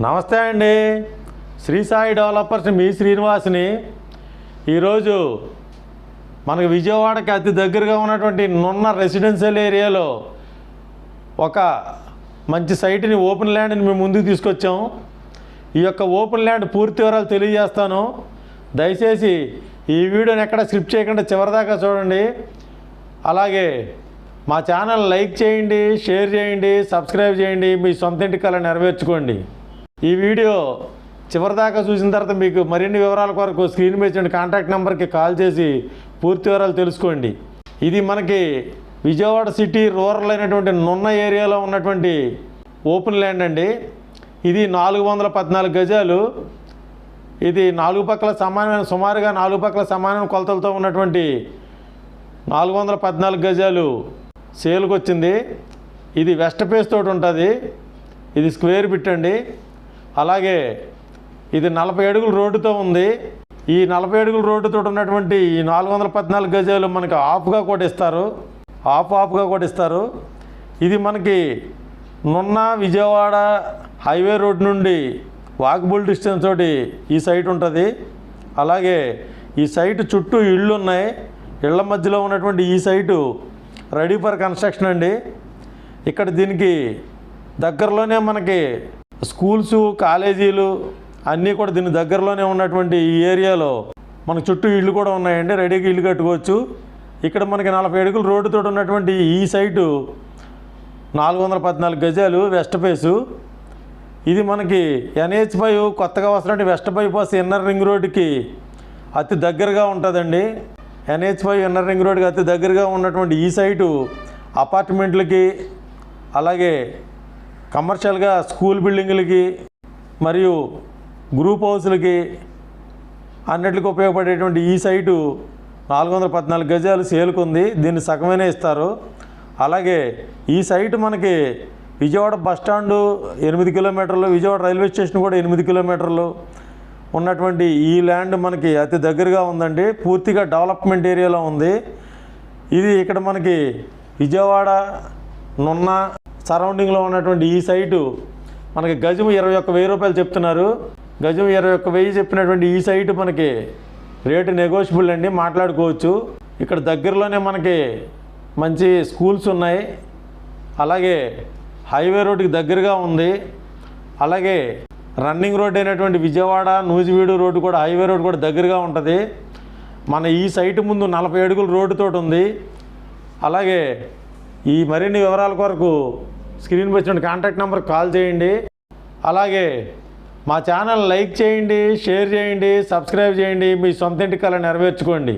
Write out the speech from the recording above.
నమస్తే అండి. శ్రీ సాయి డెవలపర్స్ మీ శ్రీనివాస్ని. ఈరోజు మనకు విజయవాడకి అతి దగ్గరగా ఉన్నటువంటి నున్న రెసిడెన్షియల్ ఏరియాలో ఒక మంచి సైట్ని, ఓపెన్ ల్యాండ్ని మేము ముందుకు తీసుకొచ్చాం. ఈ యొక్క ఓపెన్ ల్యాండ్ పూర్తి వివరాలు తెలియజేస్తాను. దయచేసి ఈ వీడియోని ఎక్కడ స్కిప్ చేయకుండా చివరిదాకా చూడండి. అలాగే మా ఛానల్ లైక్ చేయండి, షేర్ చేయండి, సబ్స్క్రైబ్ చేయండి. మీ సొంత ఇంటి కల నెరవేర్చుకోండి. ఈ వీడియో చివరిదాకా చూసిన తర్వాత మీకు మరిన్ని వివరాల కొరకు స్క్రీన్ మీద ఇచ్చిన కాంటాక్ట్ నెంబర్కి కాల్ చేసి పూర్తి వివరాలు తెలుసుకోండి. ఇది మనకి విజయవాడ సిటీ రూరల్ అయినటువంటి నున్న ఏరియాలో ఉన్నటువంటి ఓపెన్ ల్యాండ్ అండి. ఇది 414 గజాలు. ఇది సుమారుగా 4 పక్కల సమానమైన కొలతలతో ఉన్నటువంటి 414 గజాలు సేల్కి వచ్చింది. ఇది వెస్ట్ ఫేస్ తోటి ఉంటుంది. ఇది స్క్వేర్ బిట్ అండి. అలాగే ఇది 40 అడుగుల రోడ్డుతో ఉంది. ఈ 40 అడుగుల రోడ్డుతో ఉన్నటువంటి ఈ 414 గజాలు మనకి ఆఫ్గా కూడా ఇస్తారు, ఆఫ్గా కూడా ఇస్తారు. ఇది మనకి నున్న విజయవాడ హైవే రోడ్ నుండి వాకబుల్ డిస్టెన్స్ తోటి ఈ సైట్ ఉంటుంది. అలాగే ఈ సైట్ చుట్టూ ఇళ్ళు ఉన్నాయి. ఇళ్ల మధ్యలో ఉన్నటువంటి ఈ సైటు రెడీ ఫర్ కన్స్ట్రక్షన్ అండి. ఇక్కడ దీనికి దగ్గరలోనే మనకి స్కూల్స్, కాలేజీలు అన్నీ కూడా దీని దగ్గరలోనే ఉన్నటువంటి ఈ ఏరియాలో మనకు చుట్టూ ఇళ్ళు కూడా ఉన్నాయండి. రెడీగా ఇల్లు కట్టుకోవచ్చు. ఇక్కడ మనకి 40 అడుగుల రోడ్డుతో ఉన్నటువంటి ఈ సైటు 414 గజాలు వెస్ట్ ఫేసు. ఇది మనకి NH5 కొత్తగా వస్తున్నటువంటి వెస్ట్ బైపాస్ ఇన్నర్ రింగ్ రోడ్డుకి అతి దగ్గరగా ఉంటుందండి. NH5 ఇన్నర్ రింగ్ రోడ్డుకి అతి దగ్గరగా ఉన్నటువంటి ఈ సైటు అపార్ట్మెంట్లకి, అలాగే కమర్షియల్గా స్కూల్ బిల్డింగులకి మరియు గ్రూప్ హౌస్లకి అన్నిటికి ఉపయోగపడేటువంటి ఈ సైటు 414 గజాలు సేల్కుంది. దీన్ని సగమైనా ఇస్తారు. అలాగే ఈ సైటు మనకి విజయవాడ బస్టాండు 8 కిలోమీటర్లు, విజయవాడ రైల్వే స్టేషన్ కూడా 8 కిలోమీటర్లు ఉన్నటువంటి ఈ ల్యాండ్ మనకి అతి దగ్గరగా ఉందండి. పూర్తిగా డెవలప్మెంట్ ఏరియాలో ఉంది. ఇది ఇక్కడ మనకి విజయవాడ నున్న సరౌండింగ్లో ఉన్నటువంటి ఈ సైటు మనకి గజం 21,000 రూపాయలు చెప్తున్నారు. గజం 21,000 చెప్పినటువంటి ఈ సైటు మనకి రేటు నెగోషియబుల్ అండి, మాట్లాడుకోవచ్చు. ఇక్కడ దగ్గరలోనే మనకి మంచి స్కూల్స్ ఉన్నాయి. అలాగే హైవే రోడ్డుకి దగ్గరగా ఉంది. అలాగే రన్నింగ్ రోడ్ అయినటువంటి విజయవాడ నూజివీడు రోడ్డు కూడా, హైవే రోడ్డు కూడా దగ్గరగా ఉంటుంది. మన ఈ సైటు ముందు 40 అడుగుల రోడ్డుతో ఉంది. అలాగే ఈ మరిన్ని వివరాల కొరకు స్క్రీన్ వచ్చిన కాంటాక్ట్ నెంబర్కి కాల్ చేయండి. అలాగే మా ఛానల్ లైక్ చేయండి, షేర్ చేయండి, సబ్స్క్రైబ్ చేయండి. మీ సొంత ఇంటి కల నెరవేర్చుకోండి.